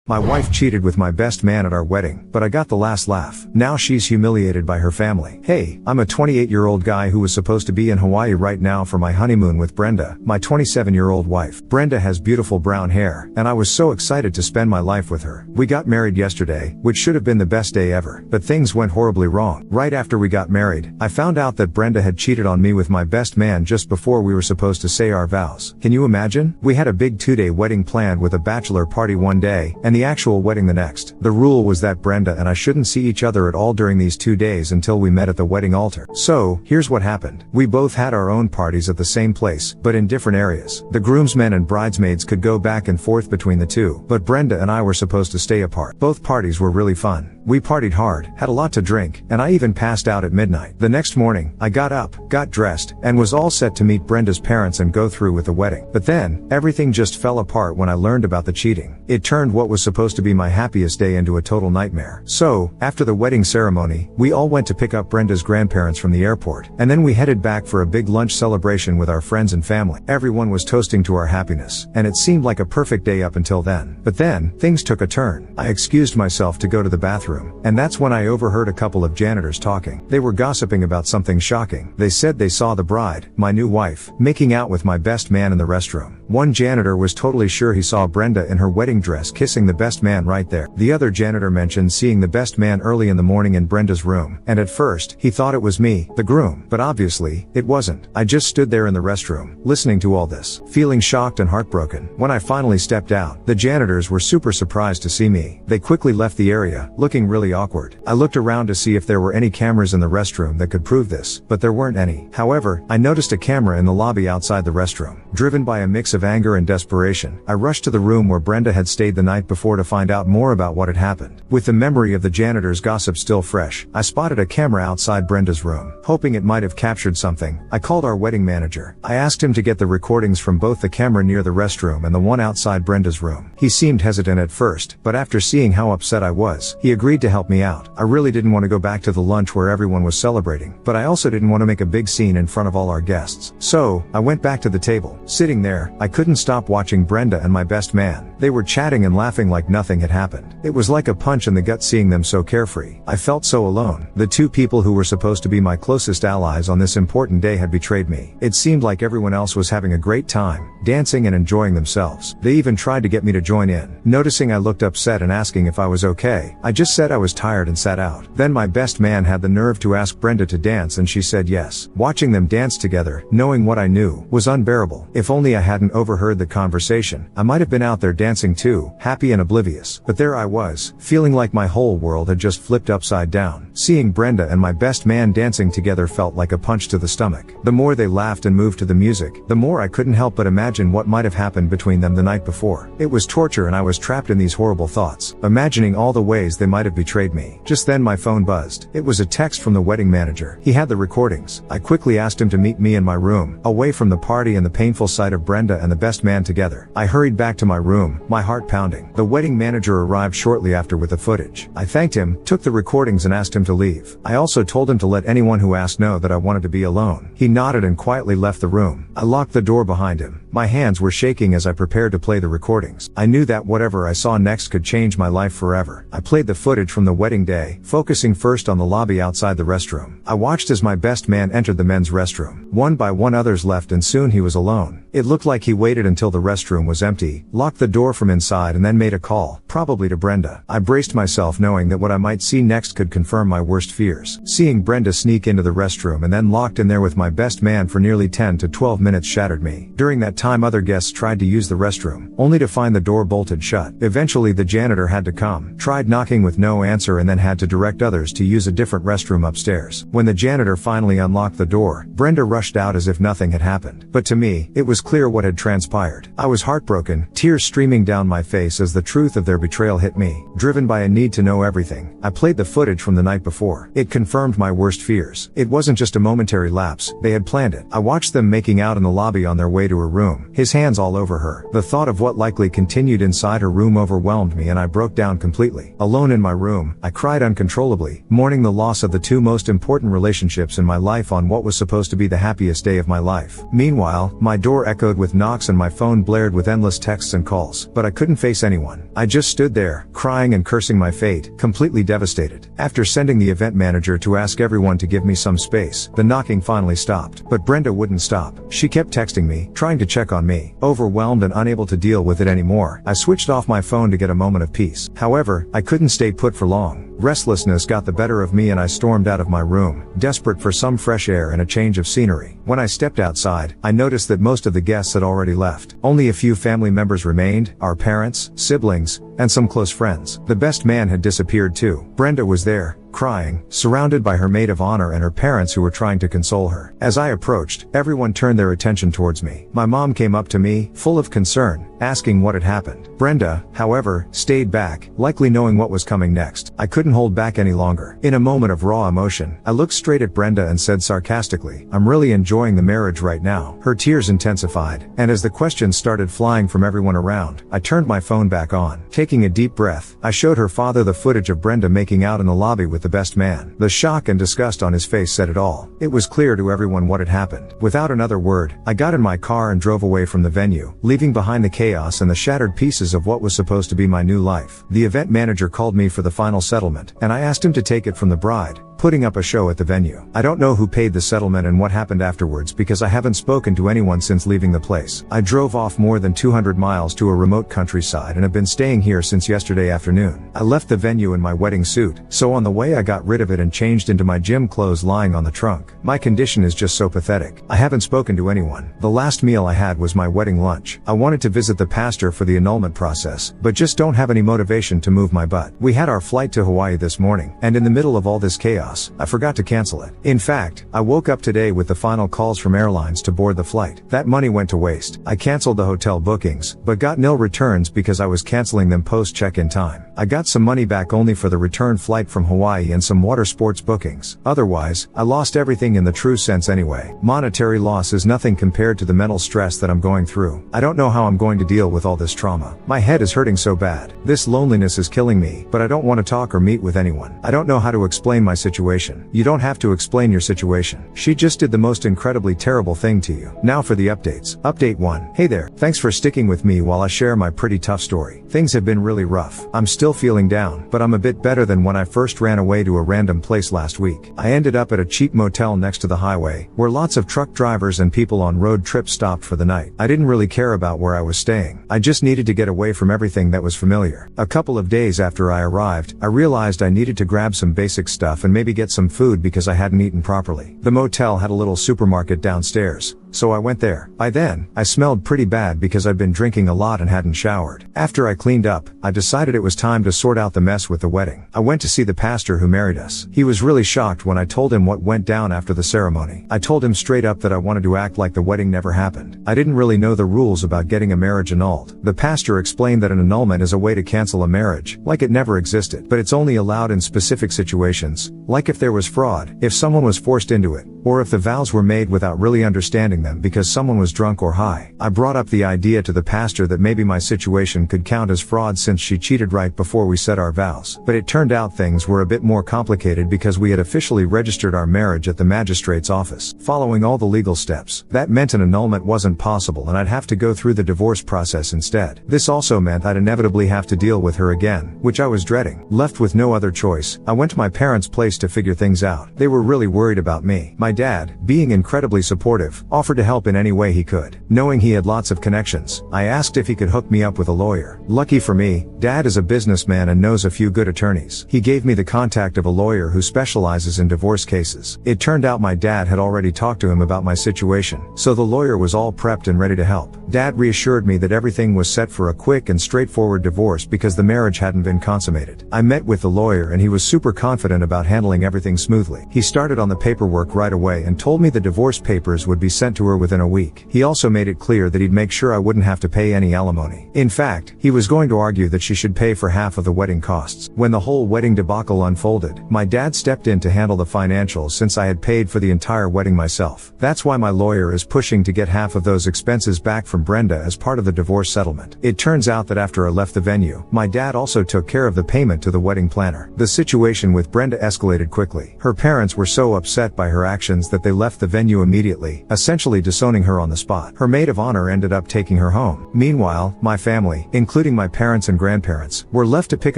My wife cheated with my best man at our wedding, but I got the last laugh. Now she's humiliated by her family. Hey, I'm a 28-year-old guy who was supposed to be in Hawaii right now for my honeymoon with Brenda, my 27-year-old wife. Brenda has beautiful brown hair, and I was so excited to spend my life with her. We got married yesterday, which should have been the best day ever, but things went horribly wrong. Right after we got married, I found out that Brenda had cheated on me with my best man just before we were supposed to say our vows. Can you imagine? We had a big 2-day wedding planned with a bachelor party one day, and the actual wedding the next. The rule was that Brenda and I shouldn't see each other at all during these 2 days until we met at the wedding altar. So, here's what happened. We both had our own parties at the same place, but in different areas. The groomsmen and bridesmaids could go back and forth between the two, but Brenda and I were supposed to stay apart. Both parties were really fun. We partied hard, had a lot to drink, and I even passed out at midnight. The next morning, I got up, got dressed, and was all set to meet Brenda's parents and go through with the wedding. But then, everything just fell apart when I learned about the cheating. It turned what was supposed to be my happiest day into a total nightmare. So, after the wedding ceremony, we all went to pick up Brenda's grandparents from the airport, and then we headed back for a big lunch celebration with our friends and family. Everyone was toasting to our happiness, and it seemed like a perfect day up until then. But then, things took a turn. I excused myself to go to the bathroom, and that's when I overheard a couple of janitors talking. They were gossiping about something shocking. They said they saw the bride, my new wife, making out with my best man in the restroom. One janitor was totally sure he saw Brenda in her wedding dress kissing the best man right there. The other janitor mentioned seeing the best man early in the morning in Brenda's room, and at first, he thought it was me, the groom. But obviously, it wasn't. I just stood there in the restroom, listening to all this, feeling shocked and heartbroken. When I finally stepped out, the janitors were super surprised to see me. They quickly left the area, looking really awkward. I looked around to see if there were any cameras in the restroom that could prove this, but there weren't any. However, I noticed a camera in the lobby outside the restroom. Driven by a mix of anger and desperation, I rushed to the room where Brenda had stayed the night before to find out more about what had happened. With the memory of the janitor's gossip still fresh, I spotted a camera outside Brenda's room. Hoping it might have captured something, I called our wedding manager. I asked him to get the recordings from both the camera near the restroom and the one outside Brenda's room. He seemed hesitant at first, but after seeing how upset I was, he agreed to help me out. I really didn't want to go back to the lunch where everyone was celebrating, but I also didn't want to make a big scene in front of all our guests. So, I went back to the table. Sitting there, I couldn't stop watching Brenda and my best man. They were chatting and laughing like nothing had happened. It was like a punch in the gut seeing them so carefree. I felt so alone. The two people who were supposed to be my closest allies on this important day had betrayed me. It seemed like everyone else was having a great time, dancing and enjoying themselves. They even tried to get me to join in. Noticing I looked upset and asking if I was okay, I just said I was tired and sat out. Then my best man had the nerve to ask Brenda to dance and she said yes. Watching them dance together, knowing what I knew, was unbearable. If only I hadn't overheard the conversation, I might have been out there dancing too, happy and oblivious. But there I was, feeling like my whole world had just flipped upside down. Seeing Brenda and my best man dancing together felt like a punch to the stomach. The more they laughed and moved to the music, the more I couldn't help but imagine what might have happened between them the night before. It was torture and I was trapped in these horrible thoughts, imagining all the ways they might have betrayed me. Just then my phone buzzed. It was a text from the wedding manager. He had the recordings. I quickly asked him to meet me in my room, away from the party and the painful sight of Brenda and the best man together. I hurried back to my room, my heart pounding. The wedding manager arrived shortly after with the footage. I thanked him, took the recordings and asked him to leave. I also told him to let anyone who asked know that I wanted to be alone. He nodded and quietly left the room. I locked the door behind him. My hands were shaking as I prepared to play the recordings. I knew that whatever I saw next could change my life forever. I played the footage from the wedding day, focusing first on the lobby outside the restroom. I watched as my best man entered the men's restroom. One by one others left and soon he was alone. It looked like he waited until the restroom was empty, locked the door from inside and then made a call, probably to Brenda. I braced myself knowing that what I might see next could confirm my worst fears. Seeing Brenda sneak into the restroom and then locked in there with my best man for nearly 10 to 12 minutes shattered me. During that time other guests tried to use the restroom, only to find the door bolted shut. Eventually the janitor had to come, tried knocking with no answer and then had to direct others to use a different restroom upstairs. When the janitor finally unlocked the door, Brenda rushed out as if nothing had happened. But to me, it was clear what had transpired. I was heartbroken, tears streaming down my face as the truth of their betrayal hit me. Driven by a need to know everything, I played the footage from the night before. It confirmed my worst fears. It wasn't just a momentary lapse, they had planned it. I watched them making out in the lobby on their way to her room, room, his hands all over her. The thought of what likely continued inside her room overwhelmed me and I broke down completely. Alone in my room, I cried uncontrollably, mourning the loss of the two most important relationships in my life on what was supposed to be the happiest day of my life. Meanwhile, my door echoed with knocks and my phone blared with endless texts and calls, but I couldn't face anyone. I just stood there, crying and cursing my fate, completely devastated. After sending the event manager to ask everyone to give me some space, the knocking finally stopped. But Brenda wouldn't stop. She kept texting me, trying to check on me. Overwhelmed and unable to deal with it anymore, I switched off my phone to get a moment of peace. However, I couldn't stay put for long. Restlessness got the better of me and I stormed out of my room, desperate for some fresh air and a change of scenery. When I stepped outside, I noticed that most of the guests had already left. Only a few family members remained, our parents, siblings, and some close friends. The best man had disappeared too. Brenda was there, crying, surrounded by her maid of honor and her parents who were trying to console her. As I approached, everyone turned their attention towards me. My mom came up to me, full of concern, asking what had happened. Brenda, however, stayed back, likely knowing what was coming next. I couldn't hold back any longer. In a moment of raw emotion, I looked straight at Brenda and said sarcastically, "I'm really enjoying the marriage right now." Her tears intensified, and as the questions started flying from everyone around, I turned my phone back on. Taking a deep breath, I showed her father the footage of Brenda making out in the lobby with the best man. The shock and disgust on his face said it all. It was clear to everyone what had happened. Without another word, I got in my car and drove away from the venue, leaving behind the chaos and the shattered pieces of what was supposed to be my new life. The event manager called me for the final settlement, and I asked him to take it from the bride, putting up a show at the venue. I don't know who paid the settlement and what happened afterwards because I haven't spoken to anyone since leaving the place. I drove off more than 200 miles to a remote countryside and have been staying here since yesterday afternoon. I left the venue in my wedding suit, so on the way I got rid of it and changed into my gym clothes lying on the trunk. My condition is just so pathetic. I haven't spoken to anyone. The last meal I had was my wedding lunch. I wanted to visit the pastor for the annulment process, but just don't have any motivation to move my butt. We had our flight to Hawaii this morning, and in the middle of all this chaos, I forgot to cancel it. In fact, I woke up today with the final calls from airlines to board the flight. That money went to waste. I canceled the hotel bookings, but got nil returns because I was canceling them post check-in time. I got some money back only for the return flight from Hawaii and some water sports bookings. Otherwise, I lost everything in the true sense anyway. Monetary loss is nothing compared to the mental stress that I'm going through. I don't know how I'm going to deal with all this trauma. My head is hurting so bad. This loneliness is killing me, but I don't want to talk or meet with anyone. I don't know how to explain my situation. You don't have to explain your situation. She just did the most incredibly terrible thing to you. Now for the updates. Update 1. Hey there. Thanks for sticking with me while I share my pretty tough story. Things have been really rough. I'm still feeling down, but I'm a bit better than when I first ran away to a random place last week. I ended up at a cheap motel next to the highway, where lots of truck drivers and people on road trips stopped for the night. I didn't really care about where I was staying. I just needed to get away from everything that was familiar. A couple of days after I arrived, I realized I needed to grab some basic stuff and maybe get some food because I hadn't eaten properly. The motel had a little supermarket downstairs, so I went there. By then, I smelled pretty bad because I'd been drinking a lot and hadn't showered. After I cleaned up, I decided it was time to sort out the mess with the wedding. I went to see the pastor who married us. He was really shocked when I told him what went down after the ceremony. I told him straight up that I wanted to act like the wedding never happened. I didn't really know the rules about getting a marriage annulled. The pastor explained that an annulment is a way to cancel a marriage, like it never existed, but it's only allowed in specific situations, like if there was fraud, if someone was forced into it, or if the vows were made without really understanding them because someone was drunk or high. I brought up the idea to the pastor that maybe my situation could count as fraud since she cheated right before we said our vows. But it turned out things were a bit more complicated because we had officially registered our marriage at the magistrate's office. Following all the legal steps, that meant an annulment wasn't possible and I'd have to go through the divorce process instead. This also meant I'd inevitably have to deal with her again, which I was dreading. Left with no other choice, I went to my parents' place to figure things out. They were really worried about me. My dad, being incredibly supportive, offered to help in any way he could. Knowing he had lots of connections, I asked if he could hook me up with a lawyer. Lucky for me, Dad is a businessman and knows a few good attorneys. He gave me the contact of a lawyer who specializes in divorce cases. It turned out my dad had already talked to him about my situation, so the lawyer was all prepped and ready to help. Dad reassured me that everything was set for a quick and straightforward divorce because the marriage hadn't been consummated. I met with the lawyer and he was super confident about handling everything smoothly. He started on the paperwork right away and told me the divorce papers would be sent to her within a week. He also made it clear that he'd make sure I wouldn't have to pay any alimony. In fact, he was going to argue that she should pay for half of the wedding costs. When the whole wedding debacle unfolded, my dad stepped in to handle the financials since I had paid for the entire wedding myself. That's why my lawyer is pushing to get half of those expenses back from Brenda as part of the divorce settlement. It turns out that after I left the venue, my dad also took care of the payment to the wedding planner. The situation with Brenda escalated quickly. Her parents were so upset by her actions that they left the venue immediately, essentially disowning her on the spot. Her maid of honor ended up taking her home. Meanwhile, my family, including my parents and grandparents, were left to pick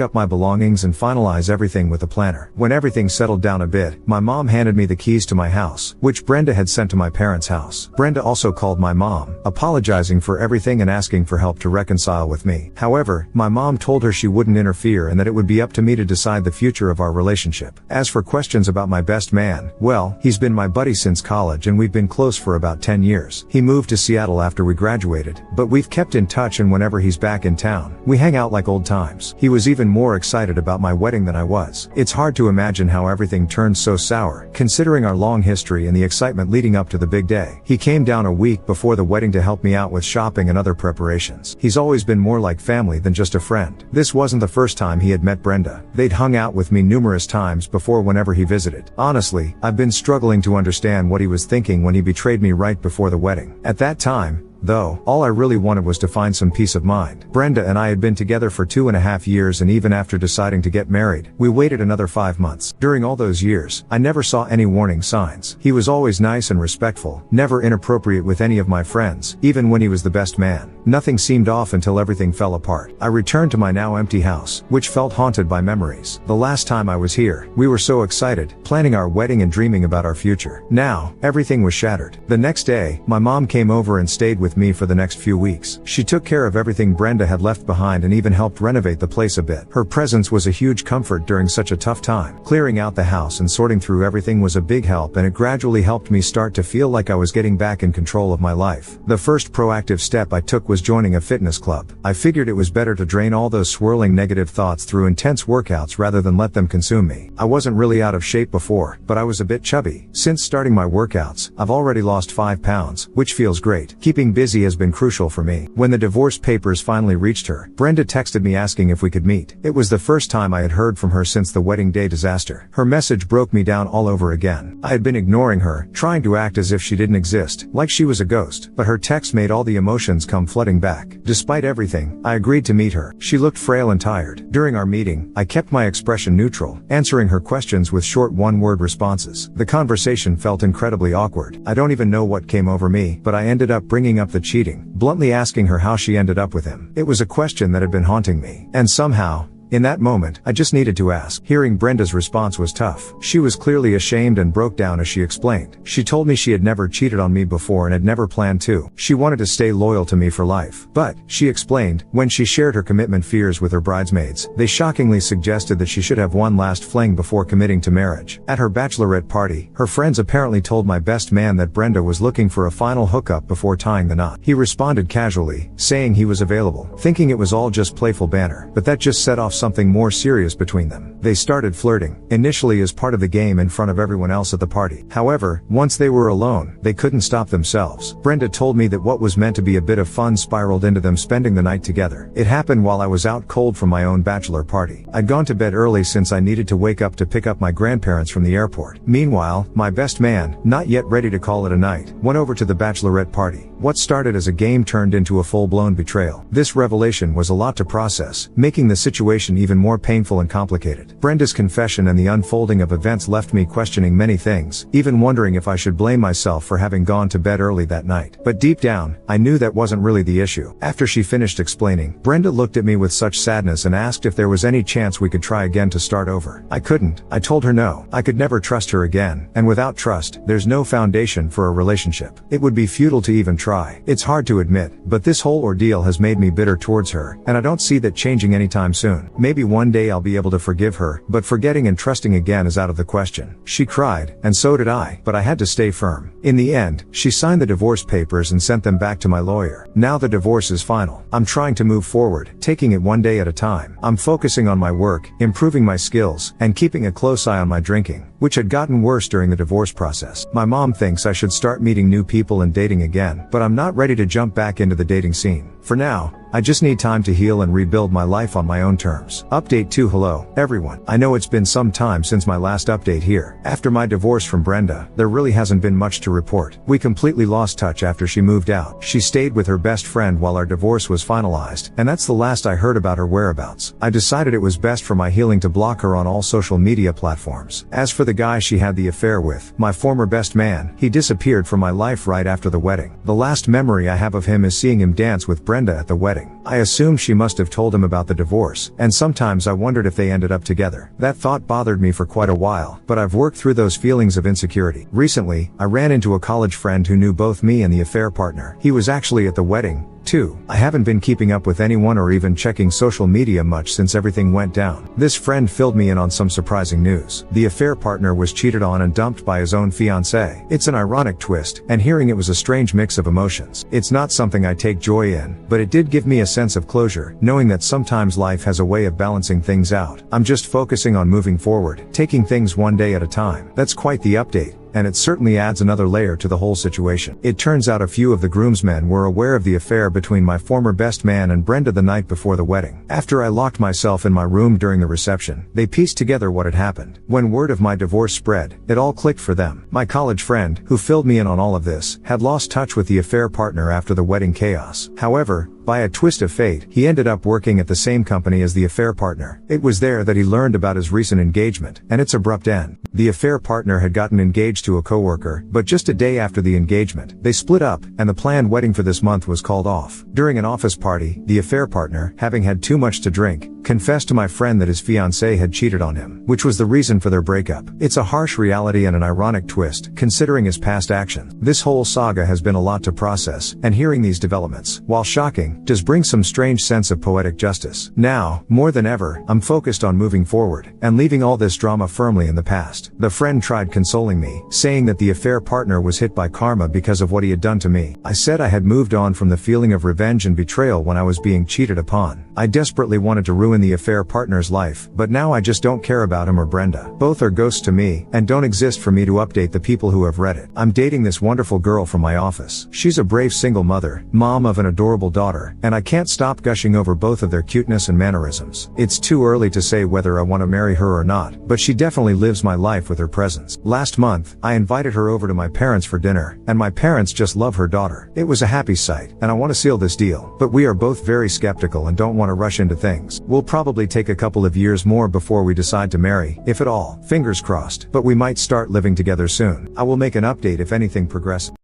up my belongings and finalize everything with the planner. When everything settled down a bit, my mom handed me the keys to my house, which Brenda had sent to my parents' house. Brenda also called my mom, apologizing for everything and asking for help to reconcile with me. However, my mom told her she wouldn't interfere and that it would be up to me to decide the future of our relationship. As for questions about my best man, well, he's been my buddy since college and we've been close for about 10 years. He moved to Seattle after we graduated, but we've kept in touch, and whenever he's back in town, we hang out like old times. He was even more excited about my wedding than I was. It's hard to imagine how everything turned so sour, considering our long history and the excitement leading up to the big day. He came down a week before the wedding to help me out with shopping and other preparations. He's always been more like family than just a friend. This wasn't the first time he had met Brenda. They'd hung out with me numerous times before whenever he visited. Honestly, I've been struggling to understand what he was thinking when he betrayed me right before the wedding. At that time, though, all I really wanted was to find some peace of mind. Brenda and I had been together for 2.5 years, and even after deciding to get married, we waited another 5 months. During all those years, I never saw any warning signs. He was always nice and respectful, never inappropriate with any of my friends, even when he was the best man. Nothing seemed off until everything fell apart. I returned to my now empty house, which felt haunted by memories. The last time I was here, we were so excited, planning our wedding and dreaming about our future. Now, everything was shattered. The next day, my mom came over and stayed with me for the next few weeks. She took care of everything Brenda had left behind and even helped renovate the place a bit. Her presence was a huge comfort during such a tough time. Clearing out the house and sorting through everything was a big help, and it gradually helped me start to feel like I was getting back in control of my life. The first proactive step I took was joining a fitness club. I figured it was better to drain all those swirling negative thoughts through intense workouts rather than let them consume me. I wasn't really out of shape before, but I was a bit chubby. Since starting my workouts, I've already lost 5 pounds, which feels great. Keeping busy has been crucial for me. When the divorce papers finally reached her, Brenda texted me asking if we could meet. It was the first time I had heard from her since the wedding day disaster. Her message broke me down all over again. I had been ignoring her, trying to act as if she didn't exist, like she was a ghost, but her text made all the emotions come flooding back. Despite everything, I agreed to meet her. She looked frail and tired. During our meeting, I kept my expression neutral, answering her questions with short one-word responses. The conversation felt incredibly awkward. I don't even know what came over me, but I ended up bringing up the cheating, bluntly asking her how she ended up with him. It was a question that had been haunting me, and somehow, in that moment, I just needed to ask. Hearing Brenda's response was tough. She was clearly ashamed and broke down as she explained. She told me she had never cheated on me before and had never planned to. She wanted to stay loyal to me for life. But, she explained, when she shared her commitment fears with her bridesmaids, they shockingly suggested that she should have one last fling before committing to marriage. At her bachelorette party, her friends apparently told my best man that Brenda was looking for a final hookup before tying the knot. He responded casually, saying he was available, thinking it was all just playful banter. But that just set off something more serious between them. They started flirting, initially as part of the game in front of everyone else at the party. However, once they were alone, they couldn't stop themselves. Brenda told me that what was meant to be a bit of fun spiraled into them spending the night together. It happened while I was out cold from my own bachelor party. I'd gone to bed early since I needed to wake up to pick up my grandparents from the airport. Meanwhile, my best man, not yet ready to call it a night, went over to the bachelorette party. What started as a game turned into a full-blown betrayal. This revelation was a lot to process, making the situation even more painful and complicated. Brenda's confession and the unfolding of events left me questioning many things, even wondering if I should blame myself for having gone to bed early that night. But deep down, I knew that wasn't really the issue. After she finished explaining, Brenda looked at me with such sadness and asked if there was any chance we could try again to start over. I couldn't. I told her no. I could never trust her again, and without trust, there's no foundation for a relationship. It would be futile to even try. It's hard to admit, but this whole ordeal has made me bitter towards her, and I don't see that changing anytime soon. Maybe one day I'll be able to forgive her, but forgetting and trusting again is out of the question. She cried, and so did I, but I had to stay firm. In the end, she signed the divorce papers and sent them back to my lawyer. Now the divorce is final. I'm trying to move forward, taking it one day at a time. I'm focusing on my work, improving my skills, and keeping a close eye on my drinking, which had gotten worse during the divorce process. My mom thinks I should start meeting new people and dating again, but I'm not ready to jump back into the dating scene. For now, I just need time to heal and rebuild my life on my own terms. Update 2. Hello, everyone. I know it's been some time since my last update here. After my divorce from Brenda, there really hasn't been much to report. We completely lost touch after she moved out. She stayed with her best friend while our divorce was finalized, and that's the last I heard about her whereabouts. I decided it was best for my healing to block her on all social media platforms. As for the guy she had the affair with, my former best man, he disappeared from my life right after the wedding. The last memory I have of him is seeing him dance with Brenda at the wedding. I assume she must have told him about the divorce, and sometimes I wondered if they ended up together. That thought bothered me for quite a while, but I've worked through those feelings of insecurity. Recently, I ran into a college friend who knew both me and the affair partner. He was actually at the wedding, too. I haven't been keeping up with anyone or even checking social media much since everything went down. This friend filled me in on some surprising news. The affair partner was cheated on and dumped by his own fiancée. It's an ironic twist, and hearing it was a strange mix of emotions. It's not something I take joy in, but it did give me a sense of closure, knowing that sometimes life has a way of balancing things out. I'm just focusing on moving forward, taking things one day at a time. That's quite the update, and it certainly adds another layer to the whole situation. It turns out a few of the groomsmen were aware of the affair between my former best man and Brenda the night before the wedding. After I locked myself in my room during the reception, they pieced together what had happened. When word of my divorce spread, it all clicked for them. My college friend, who filled me in on all of this, had lost touch with the affair partner after the wedding chaos. However, by a twist of fate, he ended up working at the same company as the affair partner. It was there that he learned about his recent engagement, and its abrupt end. The affair partner had gotten engaged to a coworker, but just a day after the engagement, they split up, and the planned wedding for this month was called off. During an office party, the affair partner, having had too much to drink, confessed to my friend that his fiancée had cheated on him, which was the reason for their breakup. It's a harsh reality and an ironic twist, considering his past actions. This whole saga has been a lot to process, and hearing these developments, while shocking, does bring some strange sense of poetic justice. Now, more than ever, I'm focused on moving forward, and leaving all this drama firmly in the past. The friend tried consoling me, saying that the affair partner was hit by karma because of what he had done to me. I said I had moved on from the feeling of revenge and betrayal when I was being cheated upon. I desperately wanted to ruin the affair partner's life, but now I just don't care about him or Brenda. Both are ghosts to me, and don't exist for me to update the people who have read it. I'm dating this wonderful girl from my office. She's a brave single mother, mom of an adorable daughter, and I can't stop gushing over both of their cuteness and mannerisms. It's too early to say whether I want to marry her or not, but she definitely lives my life with her presence. Last month, I invited her over to my parents for dinner, and my parents just love her daughter. It was a happy sight, and I want to seal this deal, but we are both very skeptical and don't want to rush into things. We'll probably take a couple of years more before we decide to marry, if at all. Fingers crossed, but we might start living together soon. I will make an update if anything progresses.